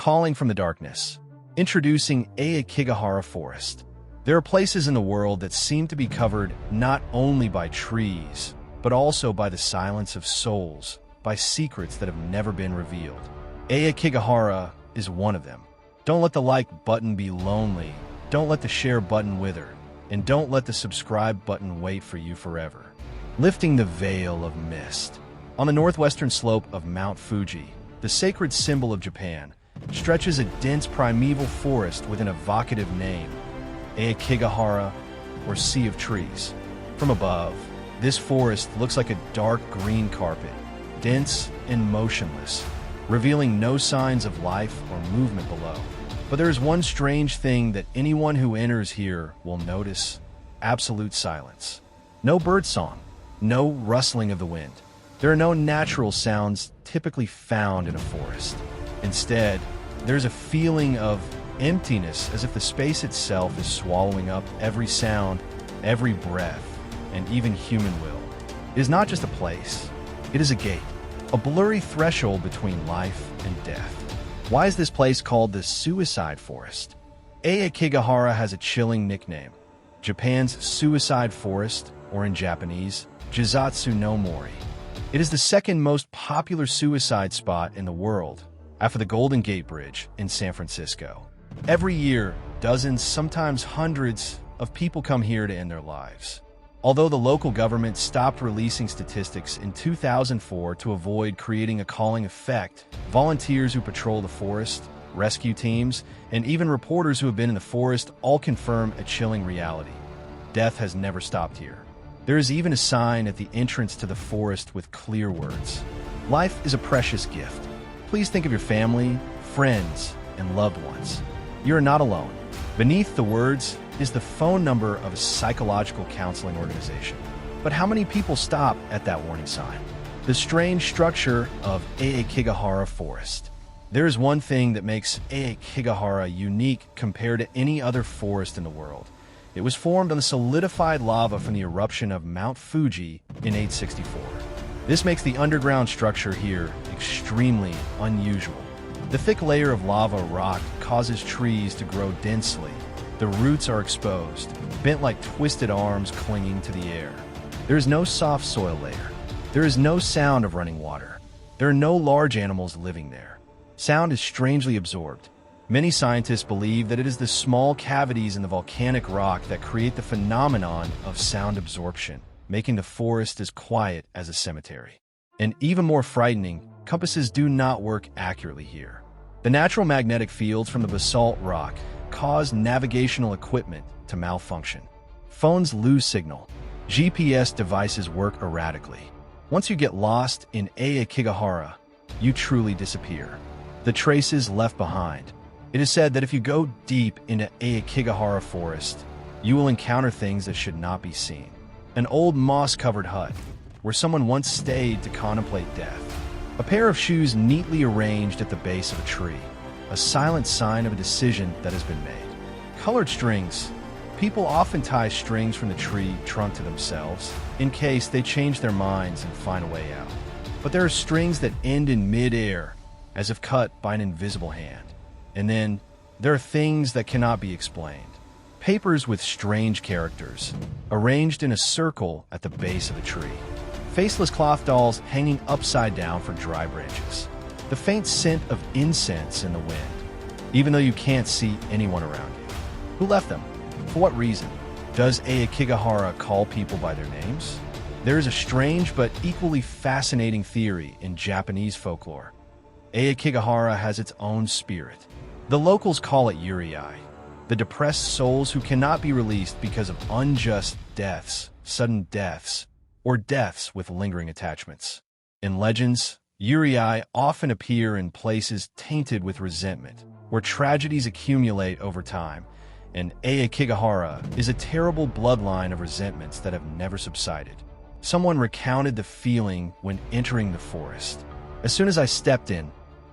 Calling from the darkness. Introducing Aokigahara Forest. There are places in the world that seem to be covered not only by trees, but also by the silence of souls, by secrets that have never been revealed. Aokigahara is one of them. Don't let the like button be lonely, don't let the share button wither, and don't let the subscribe button wait for you forever. Lifting the veil of mist. On the northwestern slope of Mount Fuji, the sacred symbol of Japan, stretches a dense primeval forest with an evocative name, Aokigahara, or Sea of Trees. From above, this forest looks like a dark green carpet, dense and motionless, revealing no signs of life or movement below. But there is one strange thing that anyone who enters here will notice: absolute silence. No birdsong, no rustling of the wind. There are no natural sounds typically found in a forest. Instead, there's a feeling of emptiness, as if the space itself is swallowing up every sound, every breath, and even human will. It is not just a place, it is a gate, a blurry threshold between life and death. Why is this place called the Suicide Forest? Aokigahara has a chilling nickname, Japan's Suicide Forest, or in Japanese, Jizatsu no Mori. It is the second most popular suicide spot in the world, after the Golden Gate Bridge in San Francisco. Every year, dozens, sometimes hundreds, of people come here to end their lives. Although the local government stopped releasing statistics in 2004 to avoid creating a calling effect, volunteers who patrol the forest, rescue teams, and even reporters who have been in the forest all confirm a chilling reality. Death has never stopped here. There is even a sign at the entrance to the forest with clear words: "Life is a precious gift. Please think of your family, friends, and loved ones. You are not alone." Beneath the words is the phone number of a psychological counseling organization. But how many people stop at that warning sign? The strange structure of Aokigahara Forest. There is one thing that makes Aokigahara unique compared to any other forest in the world. It was formed on the solidified lava from the eruption of Mount Fuji in 864. This makes the underground structure here extremely unusual. The thick layer of lava rock causes trees to grow densely. The roots are exposed, bent like twisted arms clinging to the air. There is no soft soil layer. There is no sound of running water. There are no large animals living there. Sound is strangely absorbed. Many scientists believe that it is the small cavities in the volcanic rock that create the phenomenon of sound absorption, making the forest as quiet as a cemetery. And even more frightening, compasses do not work accurately here. The natural magnetic fields from the basalt rock cause navigational equipment to malfunction. Phones lose signal. GPS devices work erratically. Once you get lost in Aokigahara, you truly disappear. The traces left behind. It is said that if you go deep into Aokigahara Forest, you will encounter things that should not be seen. An old moss-covered hut, where someone once stayed to contemplate death. A pair of shoes neatly arranged at the base of a tree, a silent sign of a decision that has been made. Colored strings. People often tie strings from the tree trunk to themselves, in case they change their minds and find a way out. But there are strings that end in mid-air, as if cut by an invisible hand. And then, there are things that cannot be explained. Papers with strange characters, arranged in a circle at the base of the tree. Faceless cloth dolls hanging upside down for dry branches. The faint scent of incense in the wind, even though you can't see anyone around you. Who left them? For what reason? Does Aokigahara call people by their names? There is a strange but equally fascinating theory in Japanese folklore. Aokigahara has its own spirit. The locals call it eerie, the depressed souls who cannot be released because of unjust deaths, sudden deaths, or deaths with lingering attachments. In legends, eerie often appear in places tainted with resentment, where tragedies accumulate over time, and Aokigahara is a terrible bloodline of resentments that have never subsided. Someone recounted the feeling when entering the forest. As soon as I stepped in,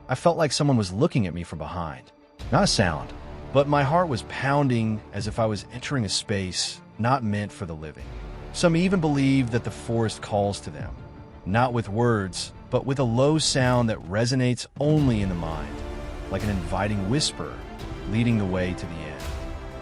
I felt like someone was looking at me from behind. Not a sound, but my heart was pounding as if I was entering a space not meant for the living. Some even believe that the forest calls to them, not with words, but with a low sound that resonates only in the mind. like an inviting whisper leading the way to the end.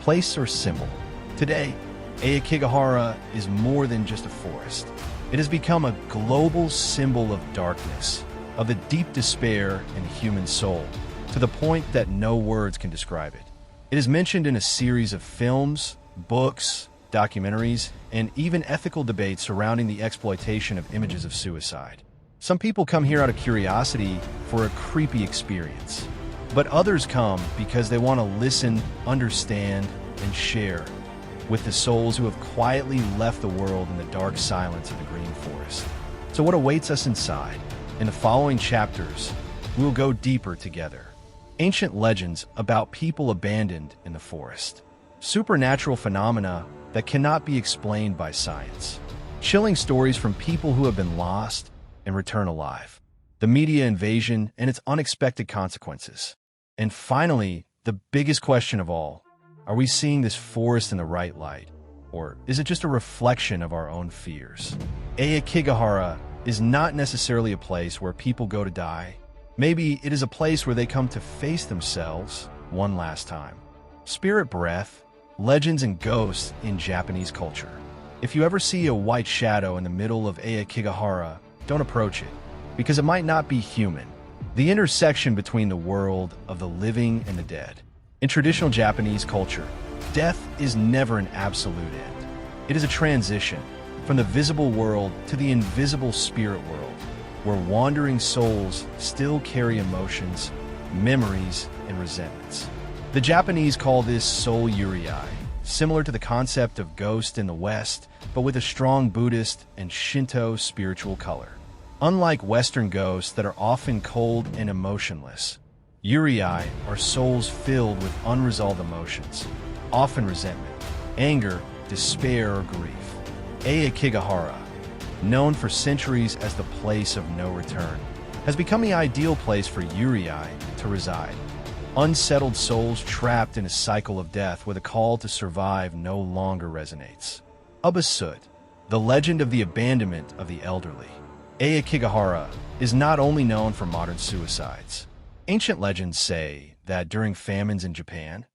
Place or symbol. Today, Aokigahara is more than just a forest. It has become a global symbol of darkness, of the deep despair in the human soul, to the point that no words can describe it. It is mentioned in a series of films, books, documentaries, and even ethical debates surrounding the exploitation of images of suicide. Some people come here out of curiosity for a creepy experience, but others come because they want to listen, understand, and share with the souls who have quietly left the world in the dark silence of the green forest. So what awaits us inside? In the following chapters, we'll go deeper together. Ancient legends about people abandoned in the forest. Supernatural phenomena that cannot be explained by science. Chilling stories from people who have been lost and return alive. The media invasion and its unexpected consequences. And finally, the biggest question of all, are we seeing this forest in the right light? Or is it just a reflection of our own fears? Aokigahara is not necessarily a place where people go to die. Maybe it is a place where they come to face themselves one last time. Spirit breath, legends and ghosts in Japanese culture. If you ever see a white shadow in the middle of Aokigahara, don't approach it, because it might not be human. The intersection between the world of the living and the dead. In traditional Japanese culture, death is never an absolute end. It is a transition from the visible world to the invisible spirit world, where wandering souls still carry emotions, memories, and resentments. The Japanese call this soul eerie, similar to the concept of ghost in the West, but with a strong Buddhist and Shinto spiritual color. Unlike Western ghosts that are often cold and emotionless, eerie are souls filled with unresolved emotions, often resentment, anger, despair, or grief. Aokigahara, known for centuries as the place of no return, has become the ideal place for eerie to reside. Unsettled souls trapped in a cycle of death where the call to survive no longer resonates. Ubasut, the legend of the abandonment of the elderly. Aokigahara is not only known for modern suicides. Ancient legends say that during famines in Japan,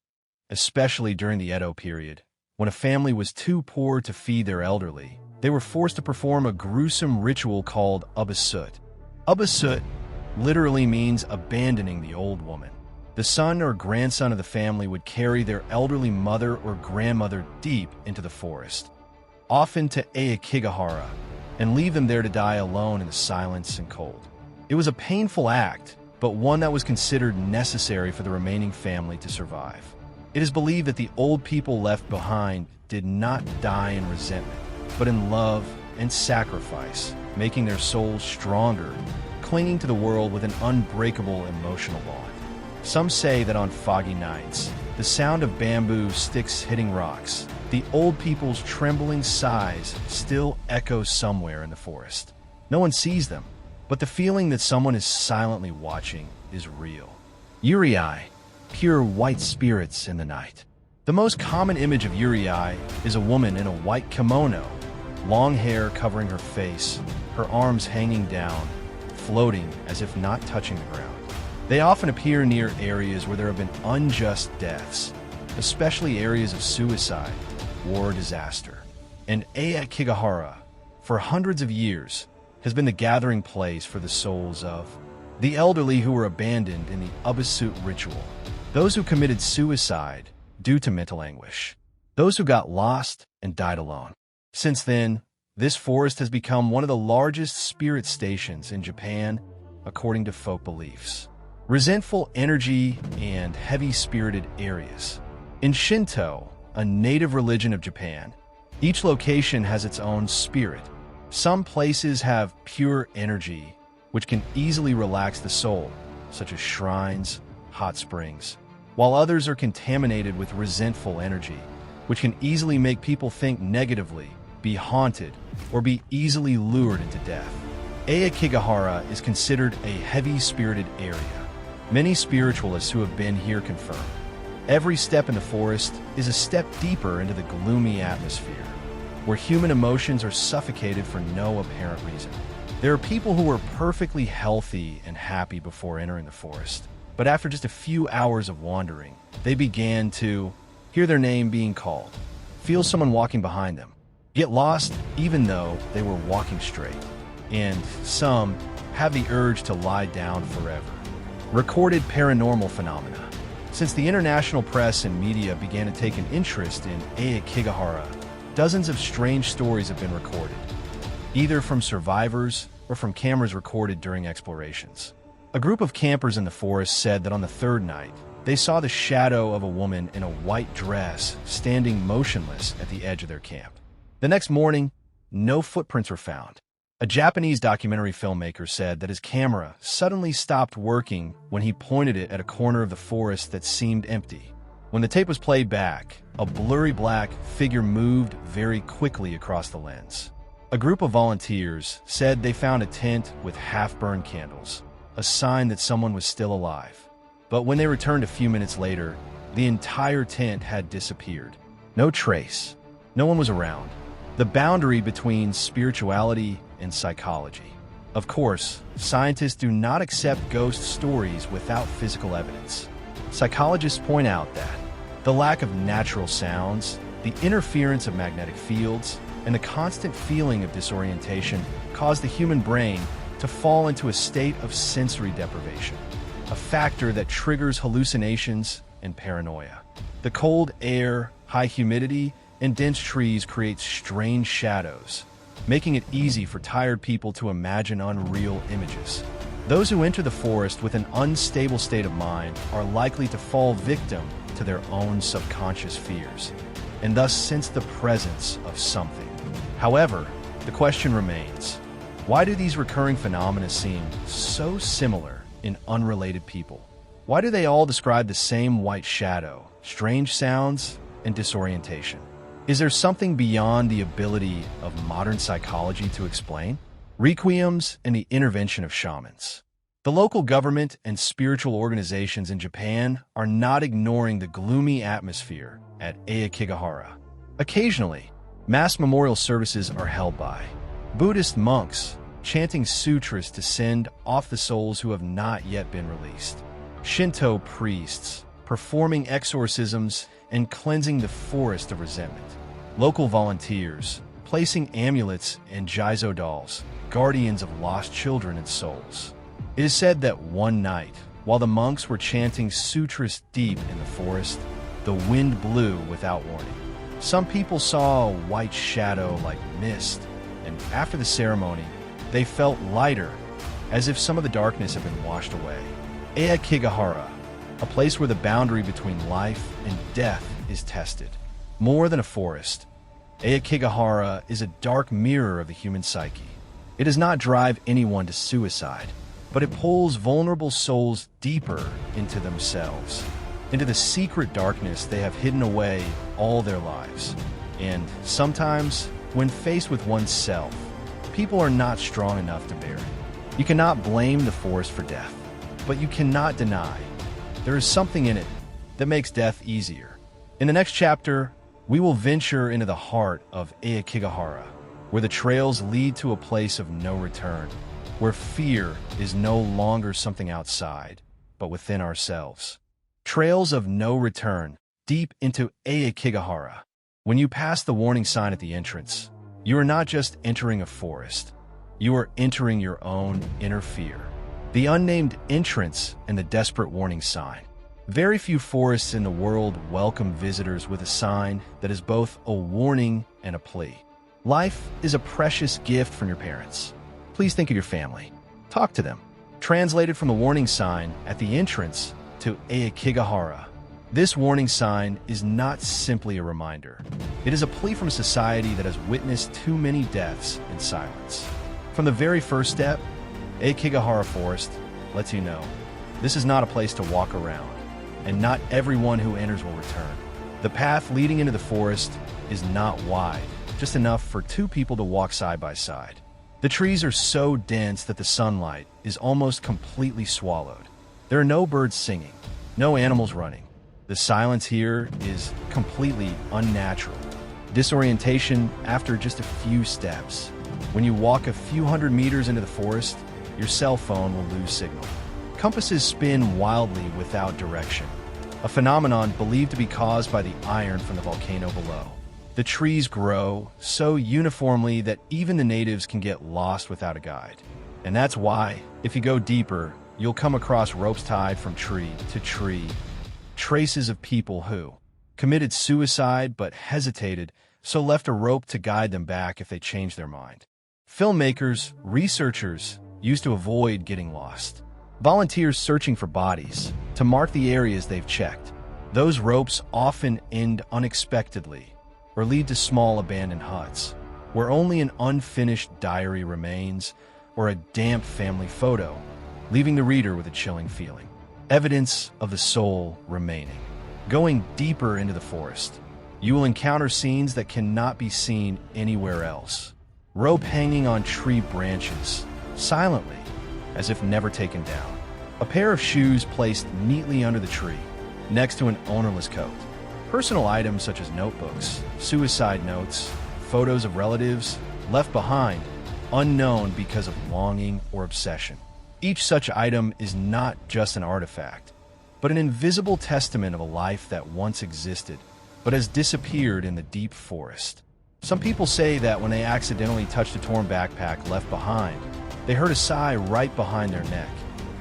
especially during the Edo period, when a family was too poor to feed their elderly, they were forced to perform a gruesome ritual called ubasut. Ubasut literally means abandoning the old woman. The son or grandson of the family would carry their elderly mother or grandmother deep into the forest, often to Aokigahara, and leave them there to die alone in the silence and cold. It was a painful act, but one that was considered necessary for the remaining family to survive. It is believed that the old people left behind did not die in resentment, but in love and sacrifice, making their souls stronger, clinging to the world with an unbreakable emotional bond. Some say that on foggy nights, the sound of bamboo sticks hitting rocks, the old people's trembling sighs still echoes somewhere in the forest. No one sees them, but the feeling that someone is silently watching is real. Eerie, pure white spirits in the night. The most common image of eerie is a woman in a white kimono, long hair covering her face, her arms hanging down, floating as if not touching the ground. They often appear near areas where there have been unjust deaths, especially areas of suicide, war, or disaster. And Aokigahara, for hundreds of years, has been the gathering place for the souls of the elderly who were abandoned in the ubasut ritual, those who committed suicide due to mental anguish, those who got lost and died alone. Since then, this forest has become one of the largest spirit stations in Japan, according to folk beliefs. Resentful energy and heavy-spirited areas. In Shinto, a native religion of Japan, each location has its own spirit. Some places have pure energy, which can easily relax the soul, such as shrines, hot springs, while others are contaminated with resentful energy, which can easily make people think negatively, be haunted, or be easily lured into death. Aokigahara is considered a heavy-spirited area. Many spiritualists who have been here confirm every step in the forest is a step deeper into the gloomy atmosphere, where human emotions are suffocated for no apparent reason. There are people who were perfectly healthy and happy before entering the forest, But after just a few hours of wandering, they began to hear their name being called, feel someone walking behind them, get lost even though they were walking straight, and some have the urge to lie down forever. Recorded paranormal phenomena. Since the international press and media began to take an interest in Aokigahara, dozens of strange stories have been recorded, either from survivors or from cameras recorded during explorations. A group of campers in the forest said that on the third night, they saw the shadow of a woman in a white dress standing motionless at the edge of their camp. The next morning, no footprints were found. A Japanese documentary filmmaker said that his camera suddenly stopped working when he pointed it at a corner of the forest that seemed empty. When the tape was played back, a blurry black figure moved very quickly across the lens. A group of volunteers said they found a tent with half-burned candles, a sign that someone was still alive. But when they returned a few minutes later, the entire tent had disappeared. No trace. No one was around. The boundary between spirituality and psychology. Of course, scientists do not accept ghost stories without physical evidence. Psychologists point out that the lack of natural sounds, the interference of magnetic fields, and the constant feeling of disorientation cause the human brain to fall into a state of sensory deprivation, a factor that triggers hallucinations and paranoia. The cold air, high humidity, and dense trees create strange shadows, making it easy for tired people to imagine unreal images. Those who enter the forest with an unstable state of mind are likely to fall victim to their own subconscious fears, and thus sense the presence of something. However, the question remains, why do these recurring phenomena seem so similar in unrelated people? Why do they all describe the same white shadow, strange sounds, and disorientation? Is there something beyond the ability of modern psychology to explain? Requiems and the intervention of shamans. The local government and spiritual organizations in Japan are not ignoring the gloomy atmosphere at Aokigahara. Occasionally, mass memorial services are held by Buddhist monks chanting sutras to send off the souls who have not yet been released, Shinto priests performing exorcisms and cleansing the forest of resentment, local volunteers placing amulets and Jizo dolls, guardians of lost children and souls. It is said that one night, while the monks were chanting sutras deep in the forest, the wind blew without warning. Some people saw a white shadow like mist, and after the ceremony, they felt lighter, as if some of the darkness had been washed away. Aokigahara, a place where the boundary between life and death is tested. More than a forest, Aokigahara is a dark mirror of the human psyche. It does not drive anyone to suicide, but it pulls vulnerable souls deeper into themselves, into the secret darkness they have hidden away all their lives. And sometimes, when faced with oneself, people are not strong enough to bear it. You cannot blame the forest for death, but you cannot deny there is something in it that makes death easier. In the next chapter, we will venture into the heart of Aokigahara, where the trails lead to a place of no return, where fear is no longer something outside, but within ourselves. Trails of no return, deep into Aokigahara. When you pass the warning sign at the entrance, you are not just entering a forest, you are entering your own inner fear. The unnamed entrance and the desperate warning sign. Very few forests in the world welcome visitors with a sign that is both a warning and a plea. Life is a precious gift from your parents. Please think of your family. Talk to them. Translated from the warning sign at the entrance to Aokigahara. This warning sign is not simply a reminder. It is a plea from a society that has witnessed too many deaths in silence. From the very first step, Aokigahara Forest lets you know this is not a place to walk around, and not everyone who enters will return. The path leading into the forest is not wide, just enough for two people to walk side by side. The trees are so dense that the sunlight is almost completely swallowed. There are no birds singing, no animals running. The silence here is completely unnatural. Disorientation after just a few steps. When you walk a few hundred meters into the forest, your cell phone will lose signal. Compasses spin wildly without direction, a phenomenon believed to be caused by the iron from the volcano below. The trees grow so uniformly that even the natives can get lost without a guide. And that's why, if you go deeper, you'll come across ropes tied from tree to tree, traces of people who committed suicide but hesitated, so left a rope to guide them back if they changed their mind. Filmmakers, researchers used to avoid getting lost. Volunteers searching for bodies to mark the areas they've checked. Those ropes often end unexpectedly or lead to small abandoned huts, where only an unfinished diary remains or a damp family photo, leaving the reader with a chilling feeling. Evidence of the soul remaining. Going deeper into the forest, you will encounter scenes that cannot be seen anywhere else. Rope hanging on tree branches, silently, as if never taken down. A pair of shoes placed neatly under the tree, next to an ownerless coat. Personal items such as notebooks, suicide notes, photos of relatives left behind, unknown because of longing or obsession. Each such item is not just an artifact, but an invisible testament of a life that once existed, but has disappeared in the deep forest. Some people say that when they accidentally touched a torn backpack left behind, they heard a sigh right behind their neck,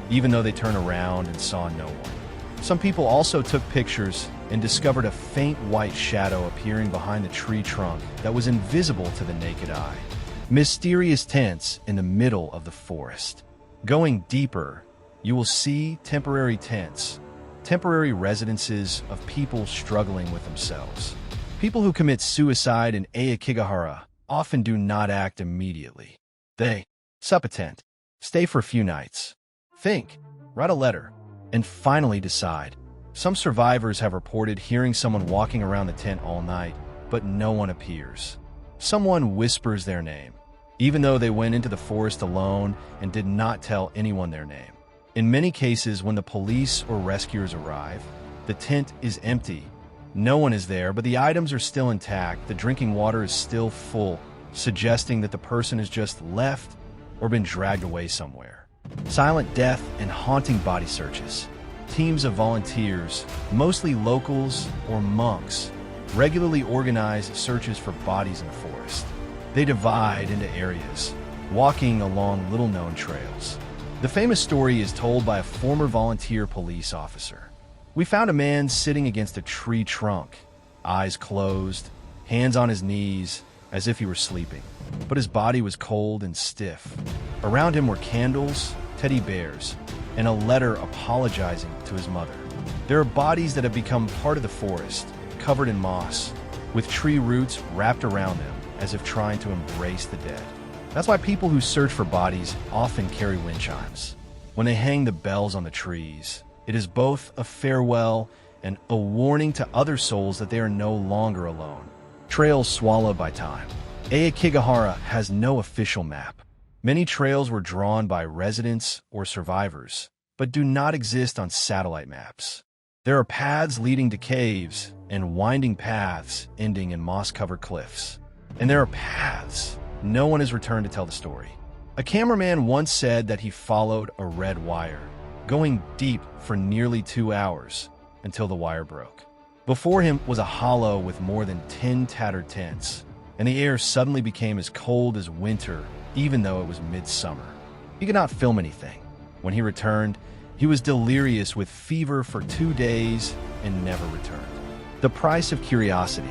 even though they turned around and saw no one. Some people also took pictures and discovered a faint white shadow appearing behind the tree trunk that was invisible to the naked eye. Mysterious tents in the middle of the forest. Going deeper, you will see temporary tents, temporary residences of people struggling with themselves. People who commit suicide in Aokigahara often do not act immediately. They sup a tent, stay for a few nights, think, write a letter, and finally decide. Some survivors have reported hearing someone walking around the tent all night, but no one appears. Someone whispers their name, even though they went into the forest alone and did not tell anyone their name. In many cases, when the police or rescuers arrive, the tent is empty. No one is there, but the items are still intact. The drinking water is still full, suggesting that the person has just left or been dragged away somewhere. Silent death and haunting body searches. Teams of volunteers, mostly locals or monks, regularly organize searches for bodies in the forest. They divide into areas, walking along little-known trails. The famous story is told by a former volunteer police officer. We found a man sitting against a tree trunk, eyes closed, hands on his knees, as if he were sleeping. But his body was cold and stiff. Around him were candles, teddy bears, and a letter apologizing to his mother. There are bodies that have become part of the forest, covered in moss, with tree roots wrapped around them, as if trying to embrace the dead. That's why people who search for bodies often carry wind chimes. When they hang the bells on the trees, it is both a farewell and a warning to other souls that they are no longer alone. Trails swallowed by time. Aokigahara has no official map. Many trails were drawn by residents or survivors, but do not exist on satellite maps. There are paths leading to caves and winding paths ending in moss-covered cliffs. And there are paths no one has returned to tell the story. A cameraman once said that he followed a red wire, going deep for nearly 2 hours until the wire broke. Before him was a hollow with more than 10 tattered tents, and the air suddenly became as cold as winter, even though it was midsummer. He could not film anything. When he returned, he was delirious with fever for 2 days and never returned. The price of curiosity.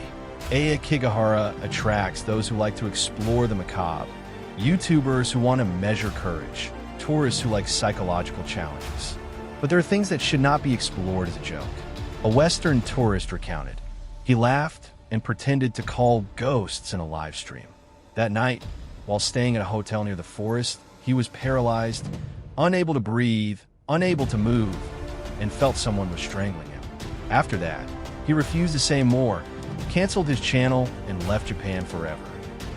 Aokigahara attracts those who like to explore the macabre, YouTubers who want to measure courage, tourists who like psychological challenges. But there are things that should not be explored as a joke. A Western tourist recounted. He laughed and pretended to call ghosts in a live stream. That night, while staying at a hotel near the forest, he was paralyzed, unable to breathe, unable to move, and felt someone was strangling him. After that, he refused to say more, canceled his channel, and left Japan forever.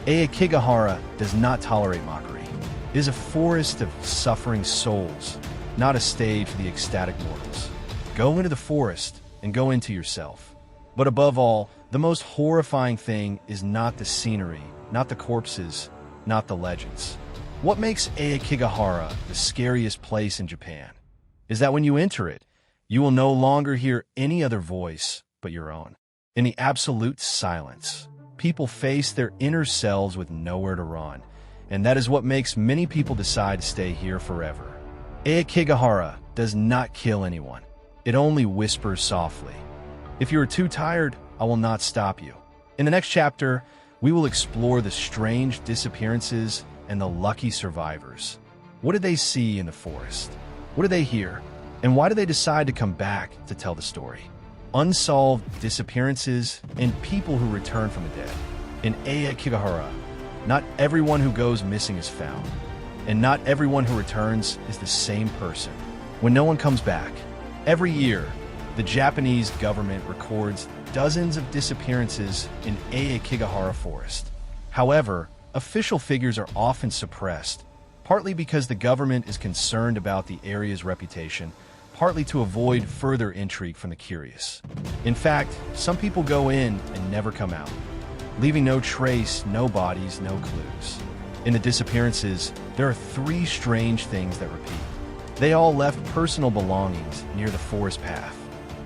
Aokigahara does not tolerate mockery. It is a forest of suffering souls, not a stage for the ecstatic mortals. Go into the forest and go into yourself. But above all, the most horrifying thing is not the scenery, not the corpses, not the legends. What makes Aokigahara the scariest place in Japan? is that when you enter it, you will no longer hear any other voice but your own. In the absolute silence, people face their inner selves with nowhere to run, and that is what makes many people decide to stay here forever. Aokigahara does not kill anyone. It only whispers softly. If you are too tired, I will not stop you. In the next chapter, we will explore the strange disappearances and the lucky survivors. What did they see in the forest? What did they hear? And why did they decide to come back to tell the story? Unsolved disappearances and people who return from the dead. In Aokigahara, not everyone who goes missing is found, and not everyone who returns is the same person. When no one comes back, every year, the Japanese government records dozens of disappearances in Aokigahara forest. However, official figures are often suppressed, partly because the government is concerned about the area's reputation, partly to avoid further intrigue from the curious. In fact, some people go in and never come out, leaving no trace, no bodies, no clues. In the disappearances, there are 3 strange things that repeat. They all left personal belongings near the forest path.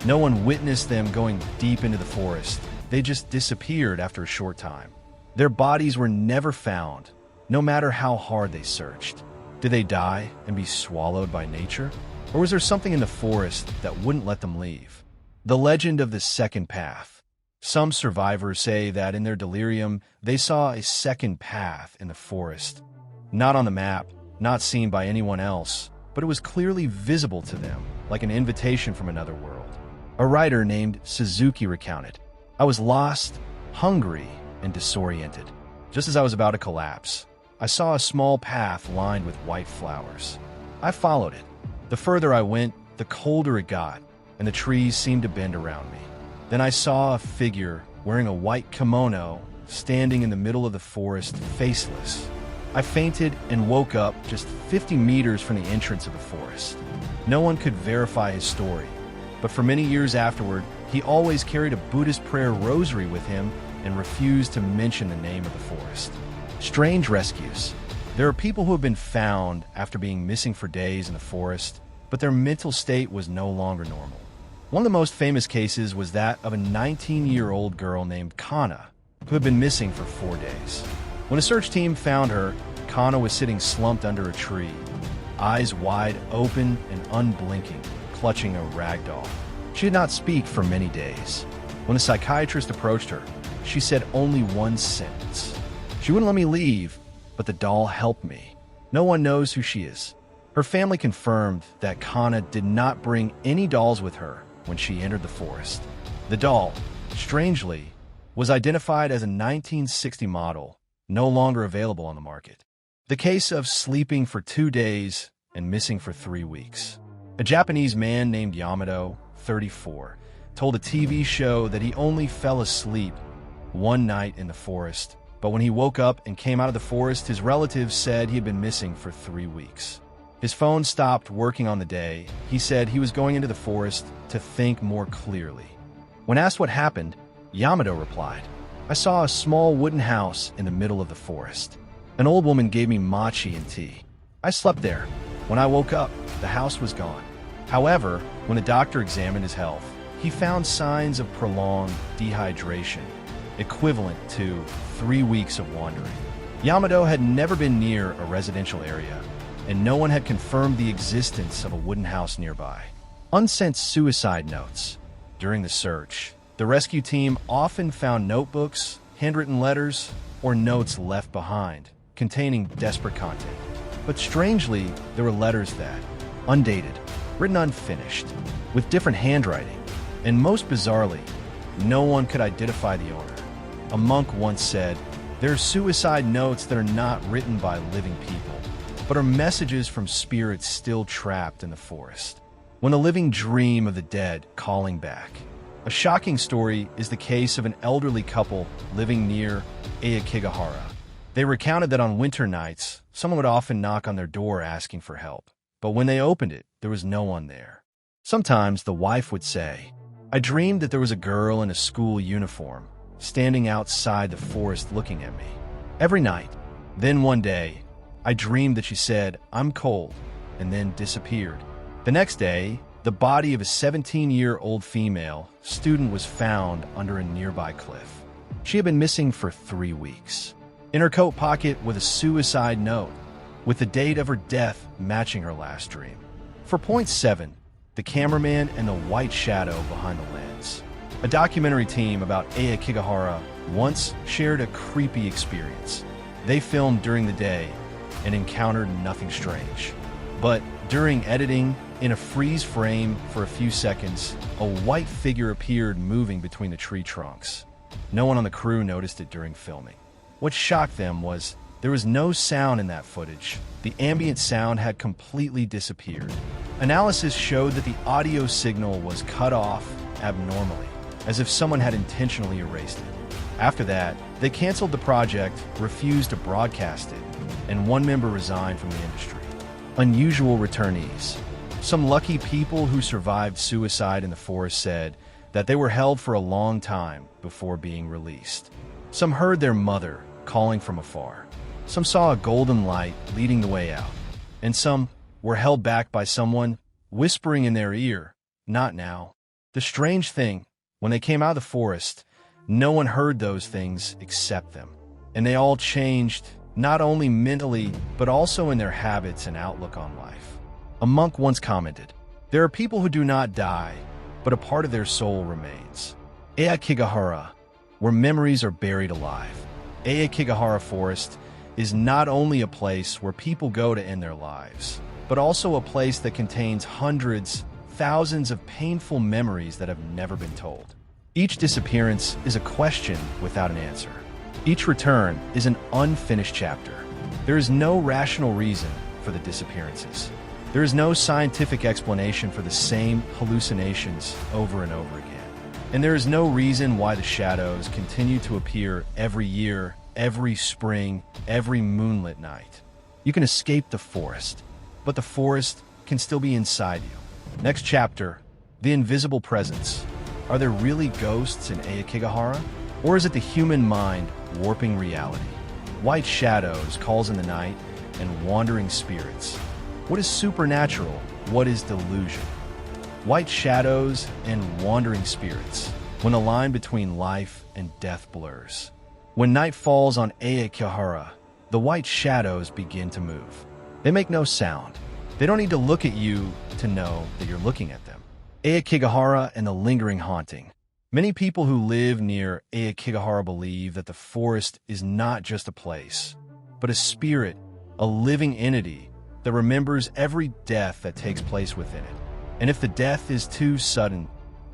No one witnessed them going deep into the forest. They just disappeared after a short time. Their bodies were never found, no matter how hard they searched. Did they die and be swallowed by nature? Or was there something in the forest that wouldn't let them leave? The legend of the second path. Some survivors say that in their delirium, they saw a second path in the forest. Not on the map, not seen by anyone else, but it was clearly visible to them, like an invitation from another world. A writer named Suzuki recounted, "I was lost, hungry, and disoriented. Just as I was about to collapse, I saw a small path lined with white flowers. I followed it. The further I went, the colder it got, and the trees seemed to bend around me. Then I saw a figure wearing a white kimono standing in the middle of the forest, faceless. I fainted and woke up just 50 meters from the entrance of the forest. No one could verify his story, but for many years afterward, he always carried a Buddhist prayer rosary with him and refused to mention the name of the forest." Strange rescues. There are people who have been found after being missing for days in the forest, but their mental state was no longer normal. One of the most famous cases was that of a 19-year-old girl named Kana, who had been missing for 4 days. When a search team found her, Kana was sitting slumped under a tree, eyes wide open and unblinking, clutching a rag doll. She did not speak for many days. When a psychiatrist approached her, she said only one sentence. "She wouldn't let me leave, but the doll helped me. No one knows who she is." Her family confirmed that Kana did not bring any dolls with her when she entered the forest. The doll, strangely, was identified as a 1960 model, no longer available on the market. The case of sleeping for 2 days and missing for 3 weeks. A Japanese man named Yamato, 34, told a TV show that he only fell asleep one night in the forest, but when he woke up and came out of the forest, his relatives said he had been missing for 3 weeks. His phone stopped working on the day. He said he was going into the forest to think more clearly. When asked what happened, Yamato replied, "I saw a small wooden house in the middle of the forest. An old woman gave me mochi and tea. I slept there. When I woke up, the house was gone. However, when the doctor examined his health, he found signs of prolonged dehydration, equivalent to 3 weeks of wandering." Yamato had never been near a residential area, and no one had confirmed the existence of a wooden house nearby. Unsent suicide notes. During the search, the rescue team often found notebooks, handwritten letters, or notes left behind, containing desperate content. But strangely, there were letters that, undated, written unfinished, with different handwriting, and most bizarrely, no one could identify the owner. A monk once said, "There are suicide notes that are not written by living people, but are messages from spirits still trapped in the forest. When the living dream of the dead calling back." A shocking story is the case of an elderly couple living near Aokigahara. They recounted that on winter nights, someone would often knock on their door asking for help, but when they opened it, there was no one there. Sometimes the wife would say, "I dreamed that there was a girl in a school uniform standing outside the forest looking at me every night. Then one day, I dreamed that she said, 'I'm cold,' and then disappeared. The next day, the body of a 17-year-old female student was found under a nearby cliff. She had been missing for 3 weeks. In her coat pocket was a suicide note, with the date of her death matching her last dream. For point 7, the cameraman and the white shadow behind the lens. A documentary team about Aokigahara once shared a creepy experience. They filmed during the day and encountered nothing strange. But during editing, in a freeze frame for a few seconds, a white figure appeared moving between the tree trunks. No one on the crew noticed it during filming. What shocked them was there was no sound in that footage. The ambient sound had completely disappeared. Analysis showed that the audio signal was cut off abnormally, as if someone had intentionally erased it. After that, they canceled the project, refused to broadcast it, and one member resigned from the industry. Unusual returnees. Some lucky people who survived suicide in the forest said that they were held for a long time before being released. Some heard their mother calling from afar. Some saw a golden light leading the way out. And some were held back by someone whispering in their ear, "Not now." The strange thing, when they came out of the forest, no one heard those things except them. And they all changed, not only mentally, but also in their habits and outlook on life. A monk once commented, "There are people who do not die, but a part of their soul remains." Aokigahara, where memories are buried alive. Aokigahara Forest is not only a place where people go to end their lives, but also a place that contains hundreds, thousands of painful memories that have never been told. Each disappearance is a question without an answer. Each return is an unfinished chapter. There is no rational reason for the disappearances. There is no scientific explanation for the same hallucinations over and over again. And there is no reason why the shadows continue to appear every year, every spring, every moonlit night. You can escape the forest, but the forest can still be inside you. Next chapter, the invisible presence. Are there really ghosts in Aokigahara? Or is it the human mind warping reality? White shadows, calls in the night, and wandering spirits. What is supernatural? What is delusion? White shadows and wandering spirits, when the line between life and death blurs. When night falls on Aokigahara, the white shadows begin to move. They make no sound. They don't need to look at you to know that you're looking at them. Aokigahara and the lingering haunting. Many people who live near Aokigahara believe that the forest is not just a place, but a spirit, a living entity that remembers every death that takes place within it. And if the death is too sudden,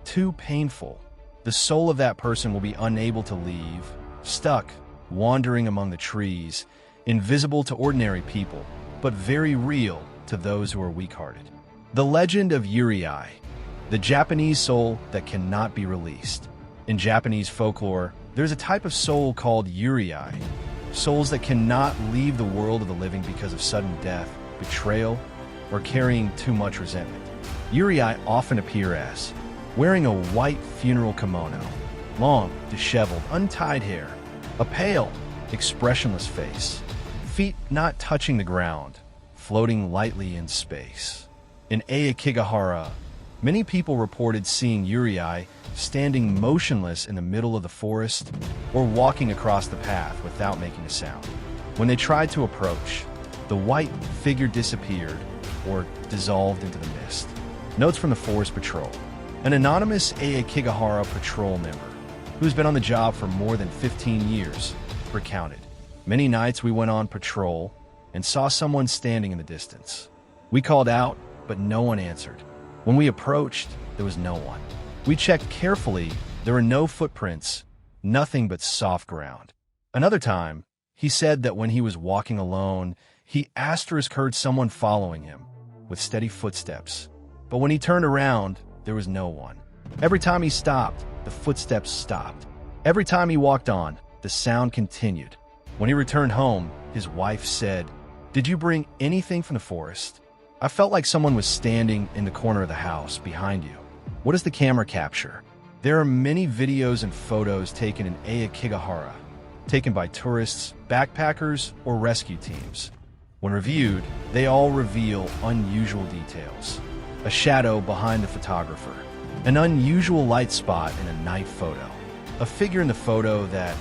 too painful, the soul of that person will be unable to leave, stuck, wandering among the trees, invisible to ordinary people, but very real to those who are weak-hearted. The legend of eerie, the Japanese soul that cannot be released. In Japanese folklore, there's a type of soul called eerie, souls that cannot leave the world of the living because of sudden death, betrayal, or carrying too much resentment. Eerie often appear as wearing a white funeral kimono, long, disheveled, untied hair, a pale, expressionless face, feet not touching the ground, floating lightly in space. In Aokigahara, many people reported seeing eerie standing motionless in the middle of the forest or walking across the path without making a sound. When they tried to approach, the white figure disappeared or dissolved into the mist. Notes from the Forest Patrol. An anonymous Aokigahara patrol member, who's been on the job for more than 15 years, recounted. Many nights we went on patrol and saw someone standing in the distance. We called out, but no one answered. When we approached, there was no one. We checked carefully. There were no footprints, nothing but soft ground. Another time, he said that when he was walking alone, he asterisk heard someone following him with steady footsteps. But when he turned around, there was no one. Every time he stopped, the footsteps stopped. Every time he walked on, the sound continued. When he returned home, his wife said, "Did you bring anything from the forest? I felt like someone was standing in the corner of the house behind you." What does the camera capture? There are many videos and photos taken in Aokigahara, taken by tourists, backpackers, or rescue teams. When reviewed, they all reveal unusual details. a shadow behind the photographer, an unusual light spot in a night photo, a figure in the photo that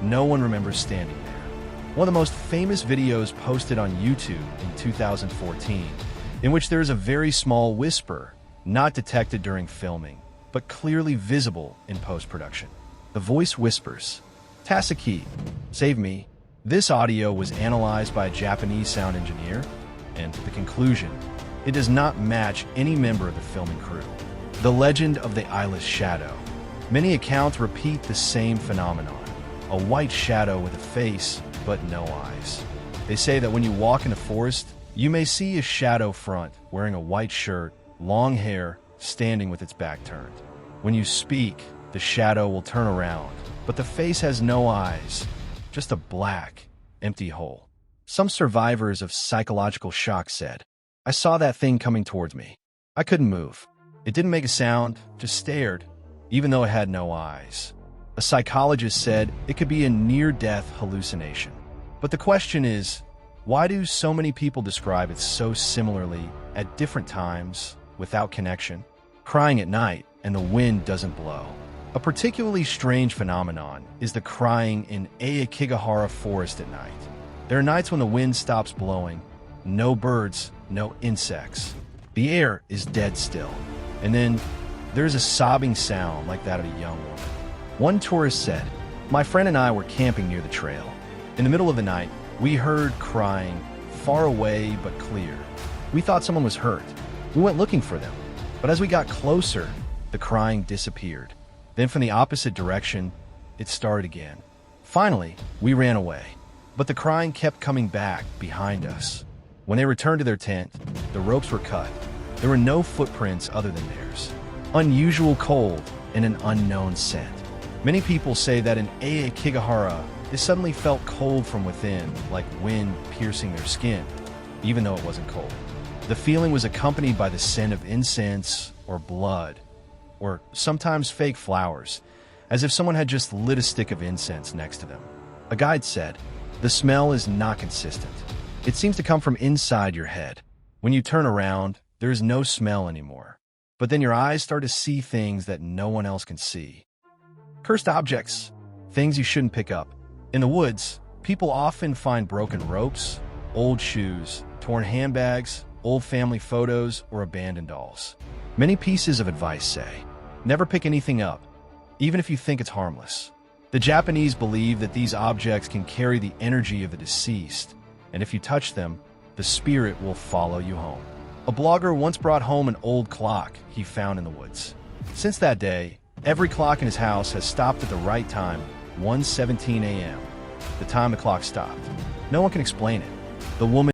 no one remembers standing there. One of the most famous videos posted on YouTube in 2014, in which there is a very small whisper, not detected during filming, but clearly visible in post-production. The voice whispers, "Tasaki, save me." This audio was analyzed by a Japanese sound engineer, and the conclusion, it does not match any member of the filming crew. The legend of the eyeless shadow. Many accounts repeat the same phenomenon, a white shadow with a face but no eyes. They say that when you walk in a forest, you may see a shadow front wearing a white shirt, long hair, standing with its back turned. When you speak, the shadow will turn around, but the face has no eyes, just a black, empty hole. Some survivors of psychological shock said, "I saw that thing coming towards me. I couldn't move. It didn't make a sound, just stared, even though it had no eyes." A psychologist said it could be a near-death hallucination. But the question is, why do so many people describe it so similarly at different times without connection? Crying at night and the wind doesn't blow. A particularly strange phenomenon is the crying in Aokigahara forest at night. There are nights when the wind stops blowing, no birds, no insects. The air is dead still. And then there's a sobbing sound like that of a young woman. One tourist said, "My friend and I were camping near the trail. In the middle of the night, we heard crying, far away but clear. We thought someone was hurt. We went looking for them. But as we got closer, the crying disappeared. Then from the opposite direction, it started again. Finally, we ran away. But the crying kept coming back behind us. When they returned to their tent, the ropes were cut. There were no footprints other than theirs. Unusual cold and an unknown scent. Many people say that in Aokigahara, they suddenly felt cold from within, like wind piercing their skin, even though it wasn't cold. The feeling was accompanied by the scent of incense or blood, or sometimes fake flowers, as if someone had just lit a stick of incense next to them. A guide said, "The smell is not consistent. It seems to come from inside your head. When you turn around, there is no smell anymore. But then your eyes start to see things that no one else can see. Cursed objects, things you shouldn't pick up. In the woods, people often find broken ropes, old shoes, torn handbags, old family photos, or abandoned dolls. Many pieces of advice say, never pick anything up, even if you think it's harmless. The Japanese believe that these objects can carry the energy of the deceased, and if you touch them, the spirit will follow you home." A blogger once brought home an old clock he found in the woods. Since that day, every clock in his house has stopped at the right time, 1:17 a.m., the time the clock stopped. No one can explain it. The woman